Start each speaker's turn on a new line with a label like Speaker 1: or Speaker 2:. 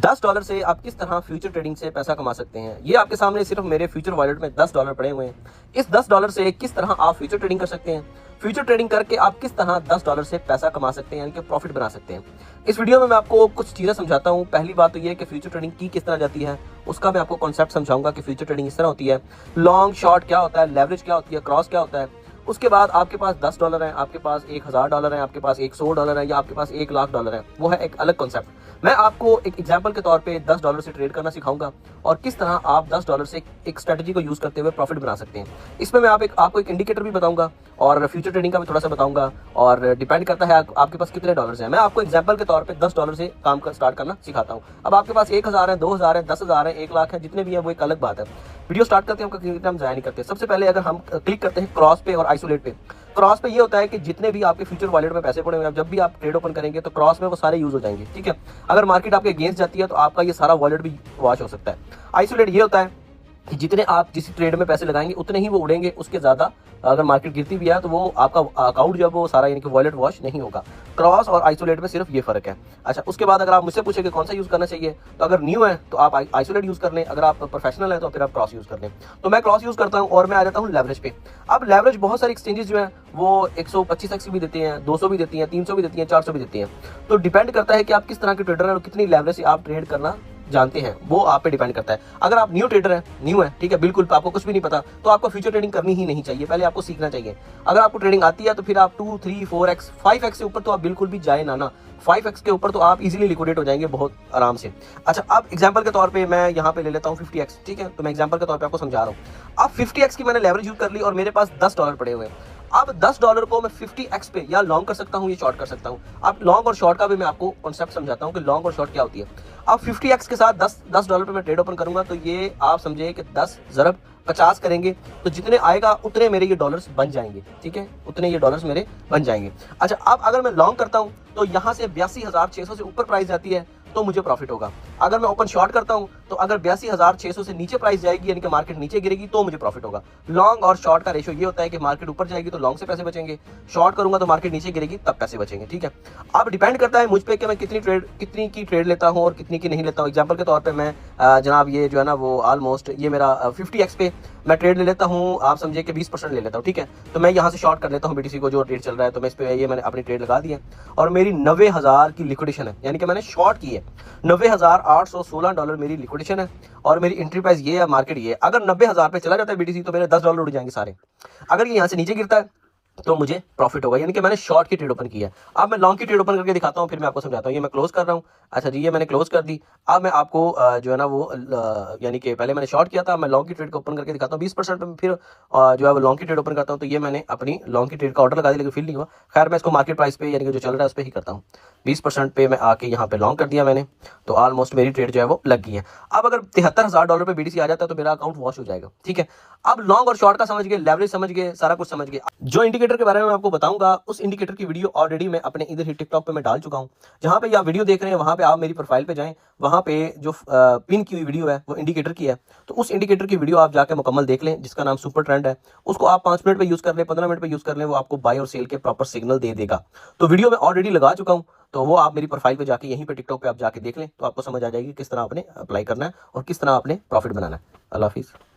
Speaker 1: $10 से आप किस तरह फ्यूचर ट्रेडिंग से पैसा कमा सकते हैं। ये आपके सामने सिर्फ मेरे फ्यूचर वॉलेट में $10 पड़े हुए हैं। इस $10 से किस तरह आप फ्यूचर ट्रेडिंग कर सकते हैं, फ्यूचर ट्रेडिंग करके आप किस तरह $10 से पैसा कमा सकते हैं, यानी कि प्रॉफिट बना सकते हैं। इस वीडियो में मैं आपको कुछ चीज़ें समझाता हूँ। पहली बात तो ये है कि फ्यूचर ट्रेडिंग की किस तरह जाती है, उसका मैं आपको कॉन्सेप्ट समझाऊंगा कि फ्यूचर ट्रेडिंग इस तरह होती है, लॉन्ग शॉर्ट क्या होता है, लेवरेज क्या होती है, क्रॉस क्या होता है। उसके बाद आपके पास $10 है, आपके पास $1000 है, आपके पास $100 है, या आपके पास $1,00,000 है, वो है एक अलग कॉन्सेप्ट। मैं आपको एक एग्जांपल के तौर पे $10 से ट्रेड करना सिखाऊंगा और किस तरह आप $10 से एक स्ट्रेटजी को यूज करते हुए प्रॉफिट बना सकते हैं। इसमें मैं आपको एक इंडिकेटर भी बताऊंगा और फ्यूचर ट्रेडिंग का भी थोड़ा सा बताऊंगा, और डिपेंड करता है आपके पास कितने डॉलर्स हैं। मैं आपको एग्जांपल के तौर पे $10 से काम स्टार्ट करना सिखाता हूँ। अब आपके पास 1000 है, 2000 है, 10,000 है, 1 लाख है, जितने भी है वो एक अलग बात है। वीडियो स्टार्ट करते हैं, हम जाया नहीं करते। सबसे पहले अगर हम क्लिक करते हैं क्रॉस पे और आइसोलेट पे। क्रॉस पे ये होता है कि जितने भी आपके फ्यूचर वॉलेट में पैसे पड़े हुए हैं, जब भी आप ट्रेड ओपन करेंगे तो क्रॉस में वो सारे यूज हो जाएंगे, ठीक है। अगर मार्केट आपके अगेंस्ट जाती है तो आपका ये सारा वॉलेट भी वॉश हो सकता है। आइसोलेट ये होता है कि जितने आप जिस ट्रेड में पैसे लगाएंगे उतने ही वो उड़ेंगे, उसके ज्यादा अगर मार्केट गिरती भी है तो वो आपका अकाउंट जब वो सारा यानी कि वॉलेट वॉश नहीं होगा। क्रॉस और आइसोलेट में सिर्फ ये फर्क है। अच्छा, उसके बाद अगर आप मुझसे पूछे कि कौन सा यूज करना चाहिए, तो अगर न्यू है तो आप आइसोलेट यूज कर लें, अगर आप प्रोफेशनल है तो फिर आप क्रॉस यूज कर लें। तो मैं क्रॉस यूज करता हूँ और मैं आ जाता हूँ लेवरेज पे। अब लेवरेज बहुत सारी एक्सचेंजेस जो है वो 125x भी देते हैं, 200 भी देती हैं, 300 भी देती हैं, 400 भी देती हैं। तो डिपेंड करता है कि आप किस तरह के ट्रेडर हैं और कितनी लेवरेज से आप ट्रेड करना जानते हैं, वो आप पे डिपेंड करता है। अगर आप न्यू ट्रेडर हैं, न्यू है, ठीक है, बिल्कुल आपको कुछ भी नहीं पता, तो आपको फ्यूचर ट्रेडिंग करनी ही नहीं चाहिए, पहले आपको सीखना चाहिए। अगर आपको ट्रेडिंग आती है तो फिर आप 2, 3, 4x, 5x से ऊपर तो आप बिल्कुल भी जाए ना 5x के ऊपर तो आप इजीली लिक्विडेट हो जाएंगे बहुत आराम से। अच्छा, अब एग्जांपल के तौर पे मैं यहाँ पे ले लेता हूँ 50x, ठीक है। तो मैं एग्जांपल के तौर पे आपको समझा रहा हूँ। अब 50x की मैंने लेवरेज यूज कर ली और मेरे पास $10 पड़े हुए हैं। अब $10 को मैं 50x पे या लॉन्ग कर सकता हूँ या शॉर्ट कर सकता हूँ। अब लॉन्ग और शॉर्ट का भी मैं आपको कॉन्सेप्ट समझाता हूँ कि लॉन्ग और शॉर्ट क्या होती है। अब 50x के साथ $10 पे मैं ट्रेड ओपन करूंगा, तो ये आप समझिए कि 10 ज़रब 50 करेंगे तो जितने आएगा उतने मेरे ये डॉलर्स बन जाएंगे, ठीक है, उतने ये डॉलर्स मेरे बन जाएंगे। अच्छा, अब अगर मैं लॉन्ग करता हूँ तो यहाँ से 82,600 से ऊपर प्राइस जाती है तो मुझे प्रॉफिट होगा। अगर मैं ओपन शॉर्ट करता हूं तो अगर 82,600 से नीचे प्राइस जाएगी, यानी कि मार्केट नीचे गिरेगी, तो मुझे प्रॉफिट होगा। लॉन्ग और शॉर्ट का रेशियो ये होता है कि मार्केट ऊपर जाएगी तो लॉन्ग से पैसे बचेंगे, शॉर्ट करूंगा तो मार्केट नीचे गिरेगी तब पैसे बचेंगे, ठीक है। अब डिपेंड करता है मुझ पे कि मैं कितनी की ट्रेड लेता हूं और कितनी की नहीं लेता हूं। एग्जांपल के तौर पे मैं जनाब ये जो है ना वो ऑलमोस्ट ये मेरा 50x पे मैं ट्रेड ले लेता हूं, आप समझिए कि 20% ले लेता हूं, ठीक है। तो मैं यहाँ से शॉर्ट कर लेता हूँ BTC को, जो ट्रेड चल रहा है, तो मैं इस पे ये मैंने अपनी ट्रेड लगा दी है और मेरी 90,000 की लिक्विडेशन है, यानी कि मैंने शॉर्ट की है। $90,816 मेरी लिक्विडेशन है और मेरी एंट्री प्राइस ये है, मार्केट ये है। अगर 90,000 पे चला जाता है BTC तो मेरे $10 उड़ जाएंगे सारे। अगर ये यहाँ से नीचे गिरता है तो मुझे प्रॉफिट होगा, यानी कि मैंने शॉर्ट की ट्रेड ओपन की है। अब मैं लॉन्ग की ट्रेड ओपन करके दिखाता हूँ, फिर मैं आपको समझाता हूँ। ये मैं क्लोज कर रहा हूँ। अच्छा जी, ये मैंने क्लोज कर दी। अब मैं आपको जो है ना वो यानी कि पहले मैंने शॉर्ट किया था, मैं लॉन्ग की ट्रेड को ओपन करके दिखाता हूँ 20% पे, फिर जो है वो लॉन्ग की ट्रेड ओपन करता हूँ। तो ये मैंने अपनी लॉन्ग की ट्रेड का ऑर्डर लगा दिया, लेकिन फिल नहीं हुआ। खैर, मैं इसको मार्केट प्राइस पे यानी कि जो चल रहा है उस पर ही करता हूँ। 20% पे मैं आके यहाँ पे लॉन्ग कर दिया मैंने, तो ऑलमोस्ट मेरी ट्रेड जो है वो लग गई है। अब अगर $73,000 पे BTC आ जाता है तो मेरा अकाउंट वॉश हो जाएगा, ठीक है। अब लॉन्ग और शॉर्ट का समझ गए, लेवरेज समझ गए, सारा कुछ समझ गए। जो इंडिकेटर के बारे में मैं आपको बताऊंगा, उस इंडिकेटर की वीडियो ऑलरेडी मैं अपने इधर ही टिकटॉक पे मैं डाल चुका हूं। जहां पे आप वीडियो देख रहे हैं वहां पे आप मेरी प्रोफाइल पे जाएं, वहां पे जो पिन की हुई वीडियो है वो इंडिकेटर की है। तो उस इंडिकेटर की वीडियो आप जाके मुकम्मल देख लें, जिसका नाम सुपर ट्रेंड है। उसको आप 5 मिनट पे यूज कर लें, 15 मिनट पे यूज कर लें, वो आपको बाय और सेल के प्रॉपर सिग्नल दे देगा। तो वीडियो मैं ऑलरेडी लगा चुका हूँ, तो वो आप मेरी प्रोफाइल पे जाके यहीं पे टिकटॉक पे आप जाके देख लें, तो आपको समझ आ जाएगी किस तरह आपने अप्लाई करना है और किस तरह आपने प्रॉफिट बनाना है। अल्लाह हाफिज़।